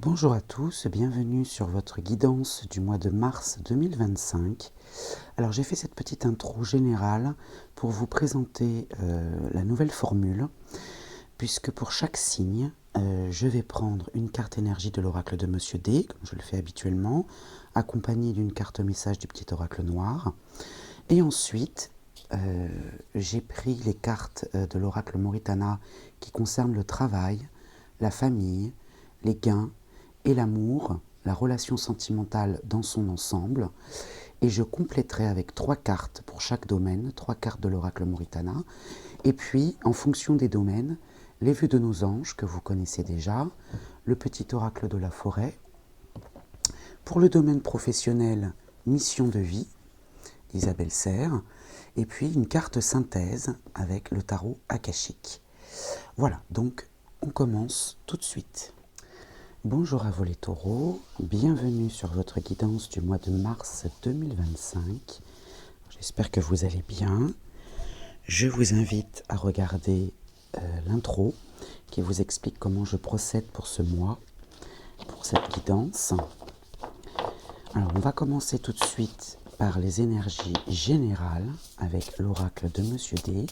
Bonjour à tous, bienvenue sur votre guidance du mois de mars 2025. Alors j'ai fait cette petite intro générale pour vous présenter la nouvelle formule, puisque pour chaque signe, je vais prendre une carte énergie de l'oracle de Monsieur D, comme je le fais habituellement, accompagnée d'une carte message du petit oracle noir. Et ensuite, j'ai pris les cartes de l'oracle Moritana qui concernent le travail, la famille, les gains et l'amour, la relation sentimentale dans son ensemble. Et je compléterai avec 3 cartes pour chaque domaine, 3 cartes de l'oracle Moritana. Et puis, en fonction des domaines, les vues de nos anges que vous connaissez déjà, le petit oracle de la forêt. Pour le domaine professionnel, mission de vie, d'Isabelle Serre, et puis une carte synthèse avec le tarot akashique. Voilà, donc on commence tout de suite. Bonjour à vous les taureaux, bienvenue sur votre guidance du mois de mars 2025. J'espère que vous allez bien. Je vous invite à regarder l'intro qui vous explique comment je procède pour ce mois, pour cette guidance. Alors on va commencer tout de suite par les énergies générales avec l'oracle de Monsieur D.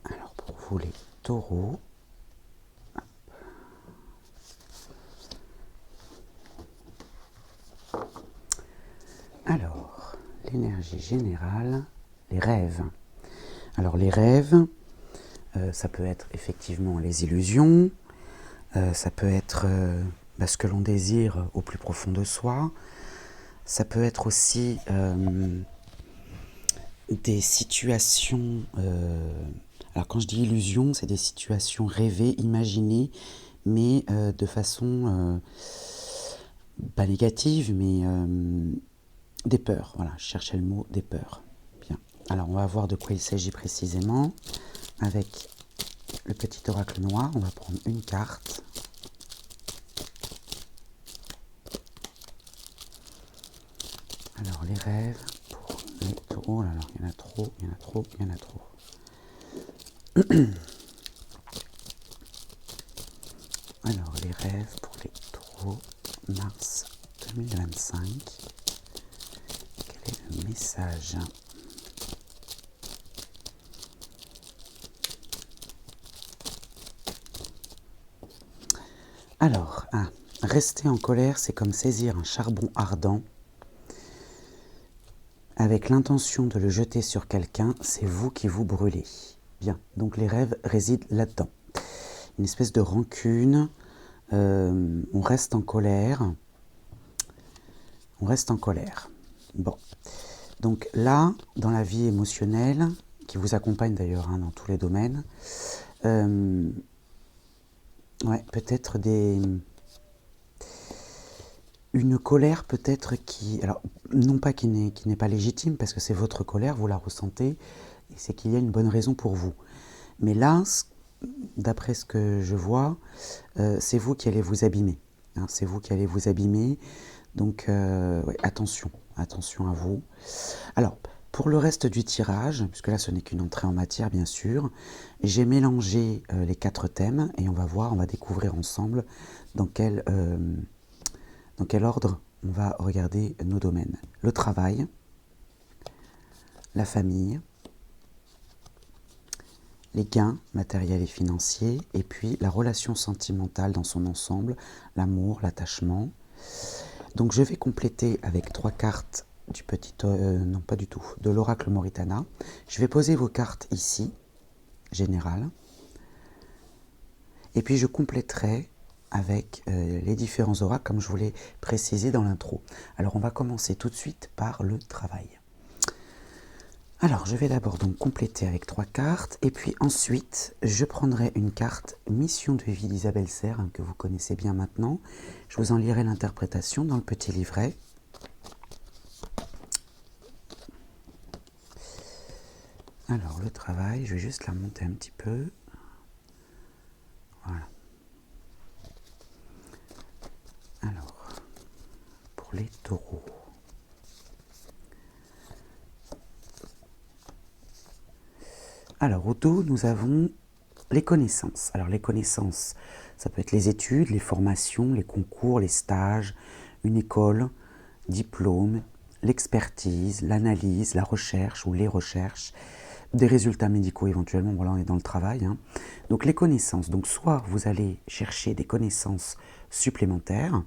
Alors pour vous les taureaux, alors l'énergie générale, les rêves. Alors les rêves, ça peut être effectivement les illusions, ça peut être ce que l'on désire au plus profond de soi, ça peut être aussi des situations, alors quand je dis illusion, c'est des situations rêvées, imaginées, mais de façon pas négative, mais des peurs. Voilà, je cherchais le mot des peurs. Bien. Alors on va voir de quoi il s'agit précisément. Avec le petit oracle noir, on va prendre une carte. Alors les rêves pour les taureaux. Oh là là, il y en a trop, il y en a trop, il y en a trop. Alors les rêves pour les taureaux, mars 2025. Quel est le message ? Alors, rester en colère, c'est comme saisir un charbon ardent avec l'intention de le jeter sur quelqu'un, c'est vous qui vous brûlez. Bien, donc les rêves résident là-dedans. Une espèce de rancune, on reste en colère. On reste en colère. Bon, donc là, dans la vie émotionnelle, qui vous accompagne d'ailleurs dans tous les domaines, peut-être une colère peut-être qui, alors non pas qui n'est pas légitime, parce que c'est votre colère, vous la ressentez, et c'est qu'il y a une bonne raison pour vous. Mais là, d'après ce que je vois, c'est vous qui allez vous abîmer. C'est vous qui allez vous abîmer, donc attention à vous. Alors, pour le reste du tirage, puisque là ce n'est qu'une entrée en matière bien sûr, j'ai mélangé les 4 thèmes et on va découvrir ensemble dans quel ordre on va regarder nos domaines. Le travail, la famille, les gains matériels et financiers, et puis la relation sentimentale dans son ensemble, l'amour, l'attachement. Donc je vais compléter avec 3 cartes du petit, non pas du tout, de l'oracle Moritana. Je vais poser vos cartes ici, générales, et puis je compléterai avec les différents oracles comme je vous l'ai précisé dans l'intro. Alors on va commencer tout de suite par le travail. Alors je vais d'abord donc compléter avec 3 cartes et puis ensuite je prendrai une carte Mission de vie d'Isabelle Serre que vous connaissez bien maintenant. Je vous en lirai l'interprétation dans le petit livret. Alors le travail, je vais juste la monter un petit peu. Voilà. Alors, pour les taureaux. Alors au dos, nous avons les connaissances. Alors les connaissances, ça peut être les études, les formations, les concours, les stages, une école, diplôme, l'expertise, l'analyse, la recherche ou les recherches, des résultats médicaux éventuellement, voilà, on est dans le travail. Hein. Donc les connaissances, donc soit vous allez chercher des connaissances supplémentaires,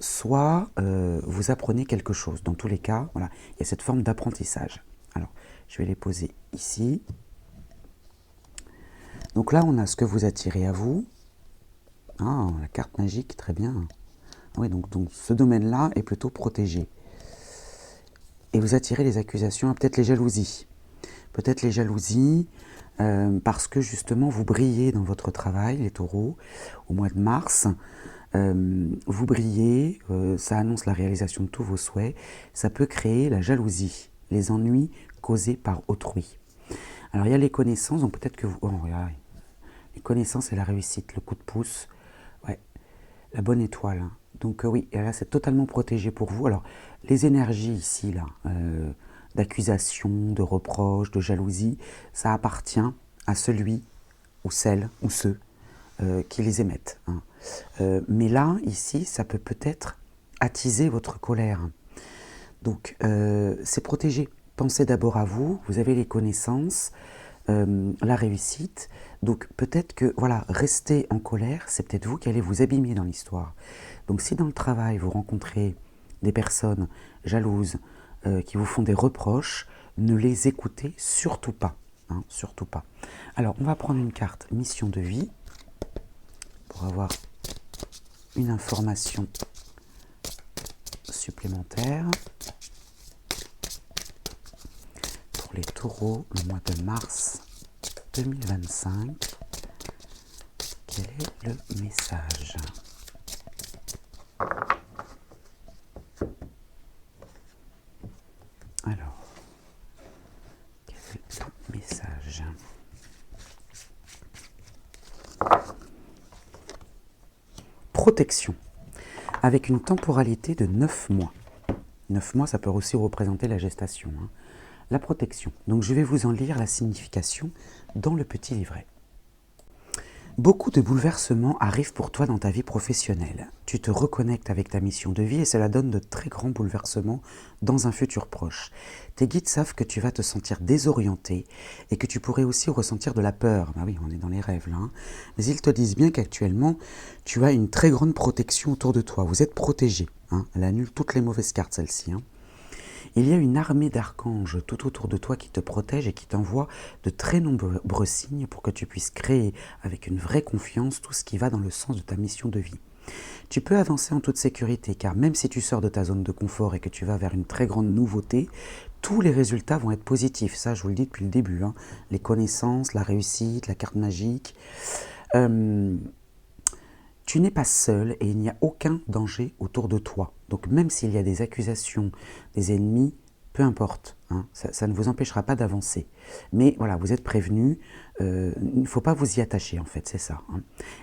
soit vous apprenez quelque chose. Dans tous les cas, voilà, il y a cette forme d'apprentissage. Alors, je vais les poser ici. Donc là, on a ce que vous attirez à vous. Ah, la carte magique, très bien. Oui, donc ce domaine-là est plutôt protégé. Et vous attirez les accusations, peut-être les jalousies. Peut-être les jalousies parce que justement vous brillez dans votre travail, les taureaux, au mois de mars. Vous brillez, ça annonce la réalisation de tous vos souhaits. Ça peut créer la jalousie, les ennuis causés par autrui. Alors il y a les connaissances, donc peut-être que vous... Oh, regardez. Les connaissances et la réussite, le coup de pouce, ouais, la bonne étoile. Hein. Donc oui, là c'est totalement protégé pour vous. Alors les énergies ici, là, d'accusation, de reproche, de jalousie, ça appartient à celui ou celle ou ceux qui les émettent. Hein. Mais là, ici, ça peut peut-être attiser votre colère. Donc c'est protégé. Pensez d'abord à vous, vous avez les connaissances, la réussite. Donc peut-être que, voilà, rester en colère, c'est peut-être vous qui allez vous abîmer dans l'histoire. Donc si dans le travail, vous rencontrez des personnes jalouses qui vous font des reproches, ne les écoutez surtout pas. Hein, surtout pas. Alors, on va prendre une carte mission de vie pour avoir une information supplémentaire. Pour les taureaux, le mois de mars 2025, quel est le message ? Alors, quel est le message ? Protection, avec une temporalité de 9 mois. 9 mois, ça peut aussi représenter la gestation. Hein. La protection. Donc je vais vous en lire la signification dans le petit livret. Beaucoup de bouleversements arrivent pour toi dans ta vie professionnelle. Tu te reconnectes avec ta mission de vie et cela donne de très grands bouleversements dans un futur proche. Tes guides savent que tu vas te sentir désorienté et que tu pourrais aussi ressentir de la peur. Bah oui, on est dans les rêves là. Hein. Mais ils te disent bien qu'actuellement, tu as une très grande protection autour de toi. Vous êtes protégé. Hein. Elle annule toutes les mauvaises cartes, celle-ci. Hein. Il y a une armée d'archanges tout autour de toi qui te protège et qui t'envoie de très nombreux signes pour que tu puisses créer avec une vraie confiance tout ce qui va dans le sens de ta mission de vie. Tu peux avancer en toute sécurité car même si tu sors de ta zone de confort et que tu vas vers une très grande nouveauté, tous les résultats vont être positifs. Ça, je vous le dis depuis le début. Hein. Les connaissances, la réussite, la carte magique. Tu n'es pas seul et il n'y a aucun danger autour de toi. Donc même s'il y a des accusations, des ennemis, peu importe, hein, ça ne vous empêchera pas d'avancer. Mais voilà, vous êtes prévenu, il ne faut pas vous y attacher en fait, c'est ça. Hein.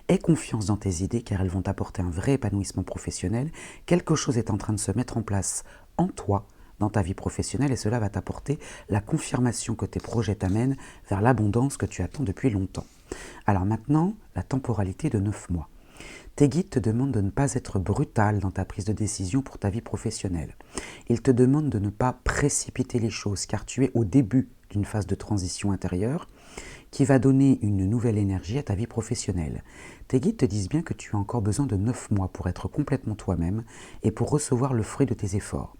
Aie confiance dans tes idées car elles vont t'apporter un vrai épanouissement professionnel. Quelque chose est en train de se mettre en place en toi, dans ta vie professionnelle et cela va t'apporter la confirmation que tes projets t'amènent vers l'abondance que tu attends depuis longtemps. Alors maintenant, la temporalité de 9 mois. Tes guides te demandent de ne pas être brutal dans ta prise de décision pour ta vie professionnelle. Ils te demandent de ne pas précipiter les choses car tu es au début d'une phase de transition intérieure qui va donner une nouvelle énergie à ta vie professionnelle. Tes guides te disent bien que tu as encore besoin de 9 mois pour être complètement toi-même et pour recevoir le fruit de tes efforts.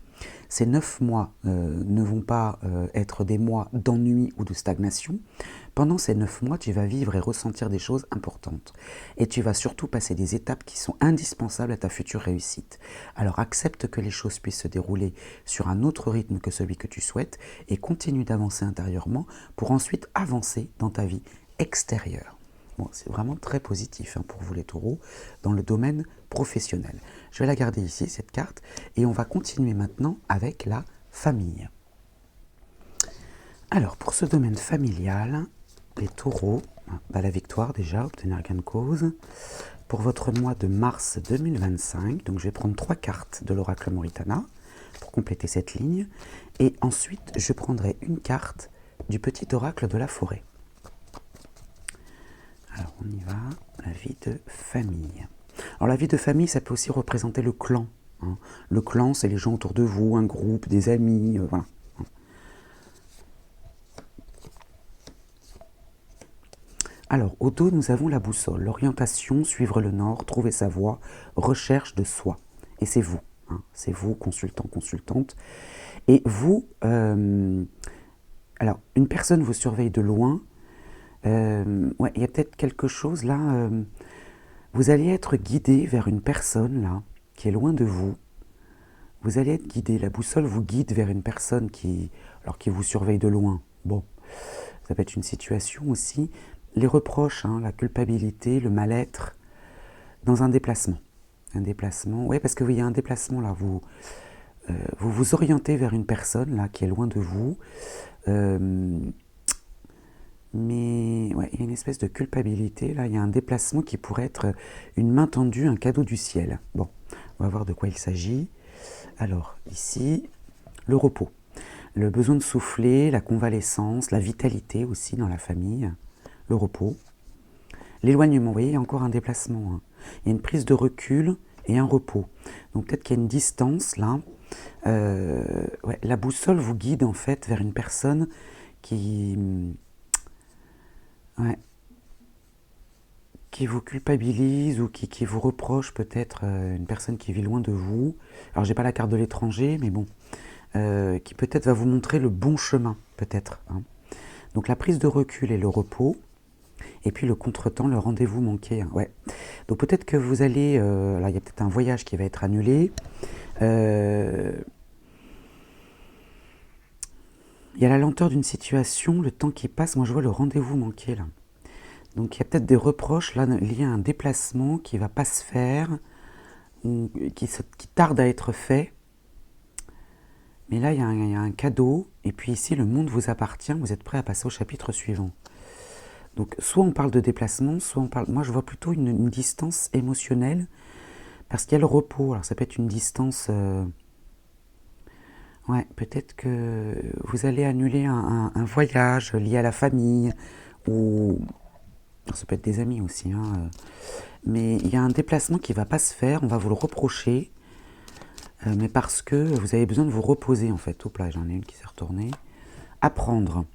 Ces 9 mois ne vont pas être des mois d'ennui ou de stagnation. Pendant ces 9 mois, tu vas vivre et ressentir des choses importantes. Et tu vas surtout passer des étapes qui sont indispensables à ta future réussite. Alors accepte que les choses puissent se dérouler sur un autre rythme que celui que tu souhaites et continue d'avancer intérieurement pour ensuite avancer dans ta vie extérieure. Bon, c'est vraiment très positif hein, pour vous les taureaux dans le domaine professionnel. Je vais la garder ici, cette carte, et on va continuer maintenant avec la famille. Alors, pour ce domaine familial, les taureaux, la victoire déjà, obtenir gain de cause. Pour votre mois de mars 2025, donc je vais prendre 3 cartes de l'oracle Moritana pour compléter cette ligne, et ensuite je prendrai une carte du petit oracle de la forêt. Alors, on y va. La vie de famille. Alors, la vie de famille, ça peut aussi représenter le clan. Hein. Le clan, c'est les gens autour de vous, un groupe, des amis, voilà. Alors, au dos, nous avons la boussole. L'orientation, suivre le nord, trouver sa voie, recherche de soi. Et c'est vous. Hein. C'est vous, consultant, consultante. Et vous, alors, une personne vous surveille de loin. Ouais, il y a peut-être quelque chose là. Vous allez être guidé vers une personne là, qui est loin de vous. Vous allez être guidé. La boussole vous guide vers une personne alors qui vous surveille de loin. Bon, ça peut être une situation aussi. Les reproches, hein, la culpabilité, le mal-être, dans un déplacement. Un déplacement, oui, parce que oui, il y a un déplacement là. Vous vous orientez vers une personne là qui est loin de vous. Mais ouais, il y a une espèce de culpabilité, là, il y a un déplacement qui pourrait être une main tendue, un cadeau du ciel. Bon, on va voir de quoi il s'agit. Alors, ici, le repos. Le besoin de souffler, la convalescence, la vitalité aussi dans la famille, le repos. L'éloignement, vous voyez, il y a encore un déplacement. Hein. Il y a une prise de recul et un repos. Donc peut-être qu'il y a une distance là. Ouais, la boussole vous guide en fait vers une personne qui... Ouais, qui vous culpabilise ou qui vous reproche peut-être une personne qui vit loin de vous. Alors j'ai pas la carte de l'étranger, mais bon, qui peut-être va vous montrer le bon chemin, peut-être. Hein. Donc la prise de recul et le repos, et puis le contretemps, le rendez-vous manqué. Hein, ouais. Donc peut-être que vous allez, là il y a peut-être un voyage qui va être annulé. Il y a la lenteur d'une situation, le temps qui passe. Moi je vois le rendez-vous manqué là. Donc il y a peut-être des reproches là liés à un déplacement qui ne va pas se faire, ou qui tarde à être fait. Mais là, il y a un cadeau, et puis ici, le monde vous appartient, vous êtes prêt à passer au chapitre suivant. Donc soit on parle de déplacement, soit on parle... Moi, je vois plutôt une distance émotionnelle, parce qu'il y a le repos. Alors ça peut être une distance... Ouais, peut-être que vous allez annuler un voyage lié à la famille, ou... Alors, ça peut être des amis aussi, hein, mais il y a un déplacement qui ne va pas se faire, on va vous le reprocher, mais parce que vous avez besoin de vous reposer en fait. Oups là, j'en ai une qui s'est retournée. Apprendre,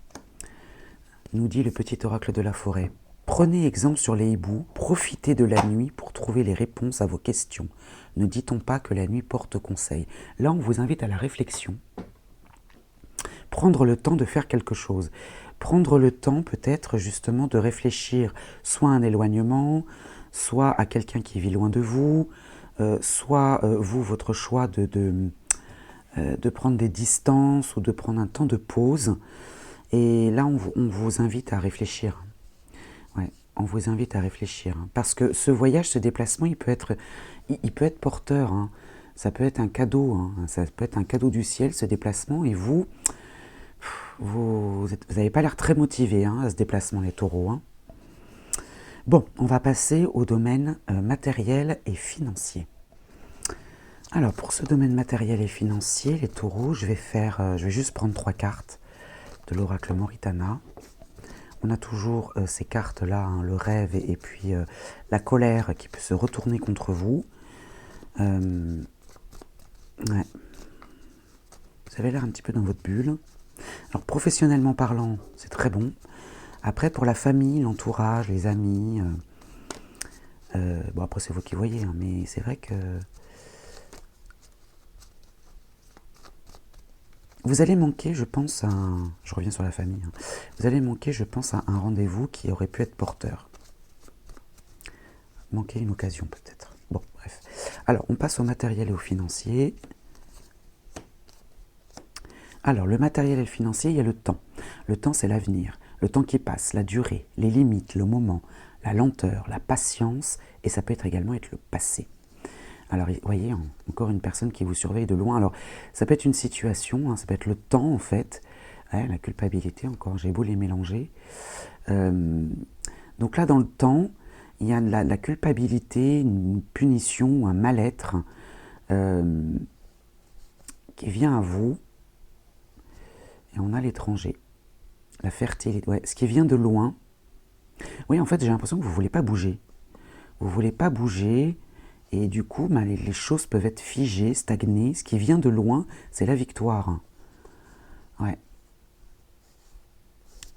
nous dit le petit oracle de la forêt. Prenez exemple sur les hiboux, profitez de la nuit pour trouver les réponses à vos questions. Ne dit-on pas que la nuit porte conseil? Là, on vous invite à la réflexion. Prendre le temps de faire quelque chose. Prendre le temps peut-être justement de réfléchir soit à un éloignement, soit à quelqu'un qui vit loin de vous, soit vous, votre choix de prendre des distances ou de prendre un temps de pause. Et là, on vous invite à réfléchir. Ouais, on vous invite à réfléchir. Hein, parce que ce voyage, ce déplacement, il peut être porteur. Hein. Ça peut être un cadeau. Hein, ça peut être un cadeau du ciel, ce déplacement. Et vous n'avez pas l'air très motivé hein, à ce déplacement, les taureaux. Hein. Bon, on va passer au domaine matériel et financier. Alors, pour ce domaine matériel et financier, les taureaux, je vais juste prendre 3 cartes de l'oracle Moritana. On a toujours ces cartes-là, hein, le rêve et puis la colère qui peut se retourner contre vous. Ouais. Vous avez l'air un petit peu dans votre bulle. Alors, professionnellement parlant, c'est très bon. Après, pour la famille, l'entourage, les amis, bon, après, c'est vous qui voyez, hein, mais c'est vrai que vous allez manquer, je pense, je reviens sur la famille, hein. Vous allez manquer, je pense, à un rendez-vous qui aurait pu être porteur. Manquer une occasion, peut-être. Bon, bref. Alors, on passe au matériel et au financier. Alors, le matériel et le financier, il y a le temps. Le temps, c'est l'avenir. Le temps qui passe, la durée, les limites, le moment, la lenteur, la patience, et ça peut également être le passé. Alors, vous voyez, encore une personne qui vous surveille de loin. Alors, ça peut être une situation, hein, ça peut être le temps, en fait. Ouais, la culpabilité, encore, j'ai beau les mélanger. Donc là, dans le temps, il y a la culpabilité, une punition, un mal-être qui vient à vous. Et on a l'étranger, la fertilité, ouais, ce qui vient de loin. Oui, en fait, j'ai l'impression que vous ne voulez pas bouger. Vous ne voulez pas bouger et du coup, ben, les choses peuvent être figées, stagnées. Ce qui vient de loin, c'est la victoire. Ouais.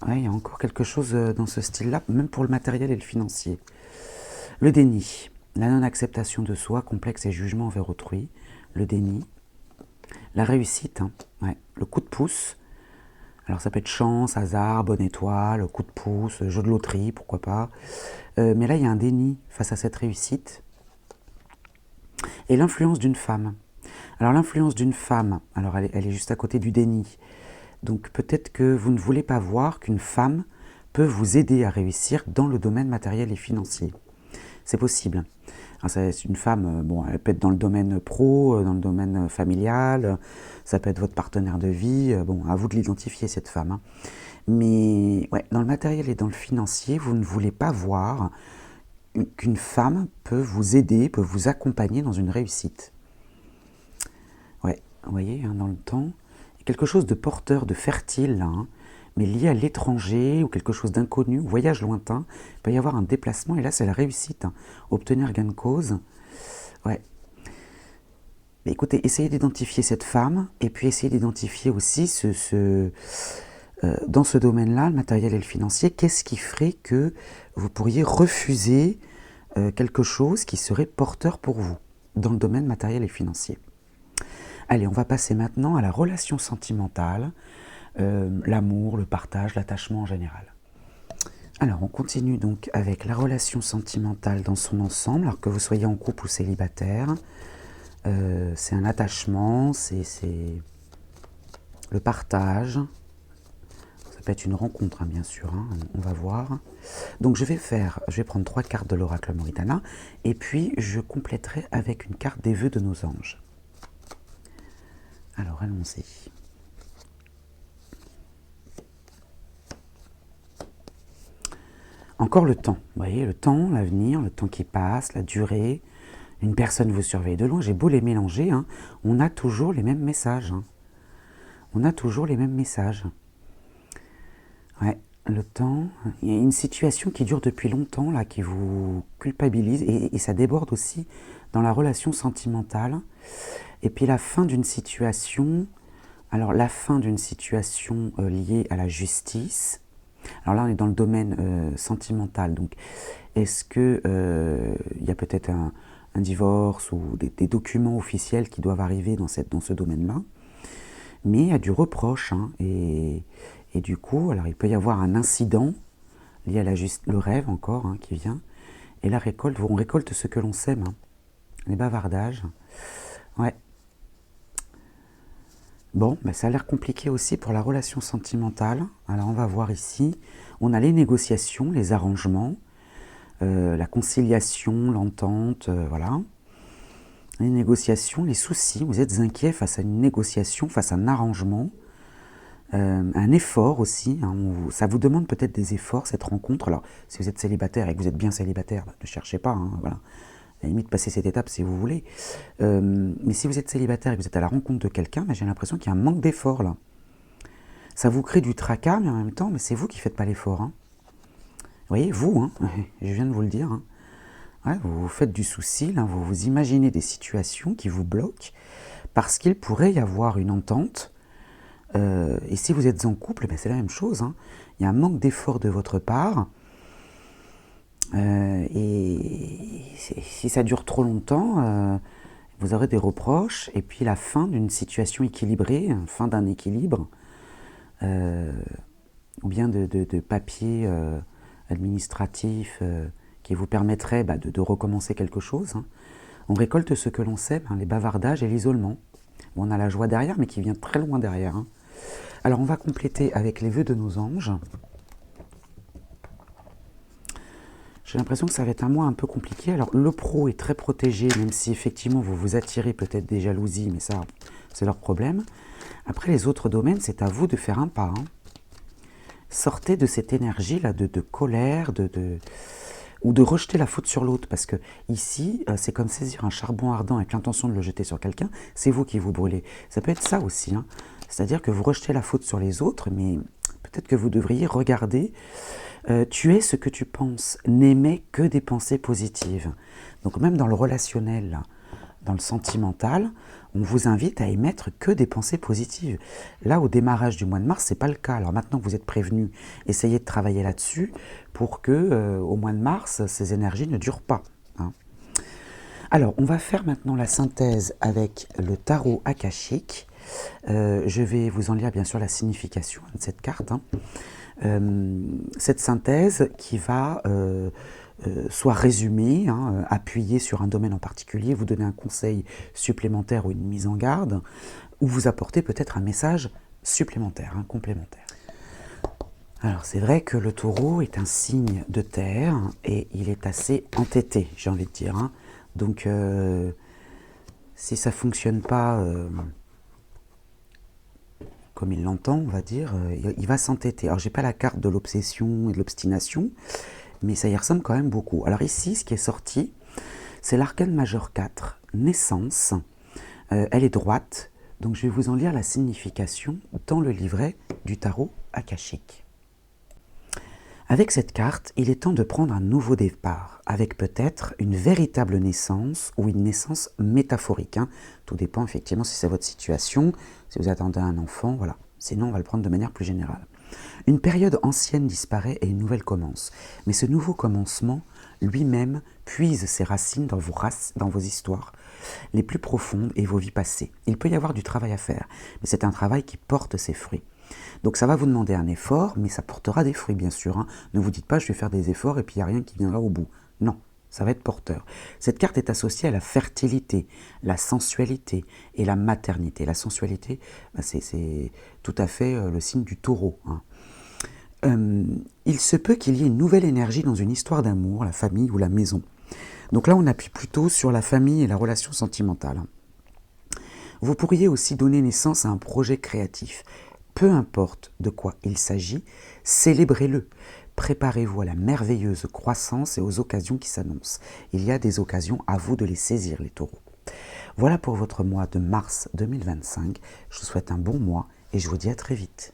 Ouais, il y a encore quelque chose dans ce style-là, même pour le matériel et le financier. Le déni, la non-acceptation de soi, complexe et jugement envers autrui. Le déni. La réussite, hein. Ouais. Le coup de pouce. Alors ça peut être chance, hasard, bonne étoile, coup de pouce, jeu de loterie, pourquoi pas. Mais là, il y a un déni face à cette réussite. Et l'influence d'une femme. Alors l'influence d'une femme, alors elle est juste à côté du déni. Donc peut-être que vous ne voulez pas voir qu'une femme peut vous aider à réussir dans le domaine matériel et financier. C'est possible. Alors, c'est une femme, bon, elle peut être dans le domaine pro, dans le domaine familial, ça peut être votre partenaire de vie, bon, à vous de l'identifier cette femme. Hein. Mais ouais, dans le matériel et dans le financier, vous ne voulez pas voir qu'une femme peut vous aider, peut vous accompagner dans une réussite. Ouais, vous voyez, hein, dans le temps, quelque chose de porteur, de fertile, là, hein, mais lié à l'étranger ou quelque chose d'inconnu, voyage lointain, il peut y avoir un déplacement, et là c'est la réussite, hein, obtenir gain de cause. Ouais. Mais écoutez, essayez d'identifier cette femme, et puis essayez d'identifier aussi dans ce domaine-là, le matériel et le financier, qu'est-ce qui ferait que vous pourriez refuser quelque chose qui serait porteur pour vous, dans le domaine matériel et financier. Allez, on va passer maintenant à la relation sentimentale, l'amour, le partage, l'attachement en général. Alors, on continue donc avec la relation sentimentale dans son ensemble, alors que vous soyez en couple ou célibataire. C'est un attachement, c'est le partage. Ça peut être une rencontre, hein, bien sûr, hein, on va voir. Donc, je vais prendre 3 cartes de l'oracle Mauritana, et puis je compléterai avec une carte des vœux de nos anges. Alors, allons-y. Encore le temps, vous voyez, le temps, l'avenir, le temps qui passe, la durée. Une personne vous surveille de loin, j'ai beau les mélanger, hein, on a toujours les mêmes messages. Hein. On a toujours les mêmes messages. Ouais, le temps, il y a une situation qui dure depuis longtemps, là, qui vous culpabilise, et ça déborde aussi dans la relation sentimentale. Et puis la fin d'une situation, alors la fin d'une situation liée à la justice. Alors là, on est dans le domaine sentimental, donc est-ce que il y a peut-être un divorce ou des documents officiels qui doivent arriver dans ce domaine-là, mais il y a du reproche, hein, et du coup, alors il peut y avoir un incident lié à le rêve encore, hein, qui vient, et la récolte, on récolte ce que l'on sème, hein, les bavardages, ouais. Bon, ben ça a l'air compliqué aussi pour la relation sentimentale. Alors on va voir ici, on a les négociations, les arrangements, la conciliation, l'entente, voilà. Les négociations, les soucis, vous êtes inquiet face à une négociation, face à un arrangement, un effort aussi, hein, ça vous demande peut-être des efforts, cette rencontre. Alors, si vous êtes célibataire et que vous êtes bien célibataire, ne cherchez pas, hein, voilà. À la limite, passez cette étape si vous voulez. Mais si vous êtes célibataire et que vous êtes à la rencontre de quelqu'un, j'ai l'impression qu'il y a un manque d'effort, là. Ça vous crée du tracas, mais en même temps, c'est vous qui ne faites pas l'effort. Hein. Vous voyez, vous, hein, je viens de vous le dire, hein. Ouais, vous faites du souci, là, vous vous imaginez des situations qui vous bloquent parce qu'il pourrait y avoir une entente. Et si vous êtes en couple, ben c'est la même chose. Hein. Il y a un manque d'effort de votre part. Et si ça dure trop longtemps, vous aurez des reproches. Et puis la fin d'une situation équilibrée, fin d'un équilibre, ou bien de papiers administratifs qui vous permettraient de recommencer quelque chose. Hein. On récolte ce que l'on sème, hein, les bavardages et l'isolement. Bon, on a la joie derrière, mais qui vient très loin derrière. Hein. Alors on va compléter avec les vœux de nos anges. J'ai l'impression que ça va être un mois un peu compliqué. Alors le pro est très protégé, même si effectivement vous vous attirez peut-être des jalousies, mais ça, c'est leur problème. Après les autres domaines, c'est à vous de faire un pas. Hein. Sortez de cette énergie-là de colère, ou de rejeter la faute sur l'autre, parce que ici, c'est comme saisir un charbon ardent avec l'intention de le jeter sur quelqu'un, c'est vous qui vous brûlez. Ça peut être ça aussi, hein. C'est-à-dire que vous rejetez la faute sur les autres, mais peut-être que vous devriez regarder Tu es ce que tu penses, n'émets que des pensées positives. Donc même dans le relationnel, dans le sentimental, on vous invite à émettre que des pensées positives. Là, au démarrage du mois de mars, ce n'est pas le cas. Alors maintenant que vous êtes prévenus, essayez de travailler là-dessus pour que, au mois de mars, ces énergies ne durent pas. Hein. Alors, on va faire maintenant la synthèse avec le tarot akashique. Je vais vous en lire bien sûr la signification de cette carte. Hein. Cette synthèse qui va soit résumée, hein, appuyée sur un domaine en particulier, vous donner un conseil supplémentaire ou une mise en garde, ou vous apporter peut-être un message supplémentaire, hein, complémentaire. Alors c'est vrai que le taureau est un signe de terre et il est assez entêté, j'ai envie de dire. Hein. Donc si ça ne fonctionne pas comme il l'entend, on va dire, il va s'entêter. Alors j'ai pas la carte de l'obsession et de l'obstination, mais ça y ressemble quand même beaucoup. Alors ici, ce qui est sorti, c'est l'arcane majeur 4, naissance. Elle est droite, donc je vais vous en lire la signification dans le livret du tarot akashique. Avec cette carte, il est temps de prendre un nouveau départ, avec peut-être une véritable naissance ou une naissance métaphorique. Hein. Tout dépend effectivement si c'est votre situation, si vous attendez un enfant, voilà. Sinon, on va le prendre de manière plus générale. Une période ancienne disparaît et une nouvelle commence. Mais ce nouveau commencement, lui-même, puise ses racines dans vos histoires les plus profondes et vos vies passées. Il peut y avoir du travail à faire, mais c'est un travail qui porte ses fruits. Donc ça va vous demander un effort, mais ça portera des fruits, bien sûr. Hein. Ne vous dites pas, je vais faire des efforts et puis il n'y a rien qui viendra au bout. Non, ça va être porteur. Cette carte est associée à la fertilité, la sensualité et la maternité. La sensualité, c'est tout à fait le signe du taureau. Hein. Il se peut qu'il y ait une nouvelle énergie dans une histoire d'amour, la famille ou la maison. Donc là, on appuie plutôt sur la famille et la relation sentimentale. Vous pourriez aussi donner naissance à un projet créatif. Peu importe de quoi il s'agit, célébrez-le. Préparez-vous à la merveilleuse croissance et aux occasions qui s'annoncent. Il y a des occasions, à vous de les saisir, les taureaux. Voilà pour votre mois de mars 2025. Je vous souhaite un bon mois et je vous dis à très vite.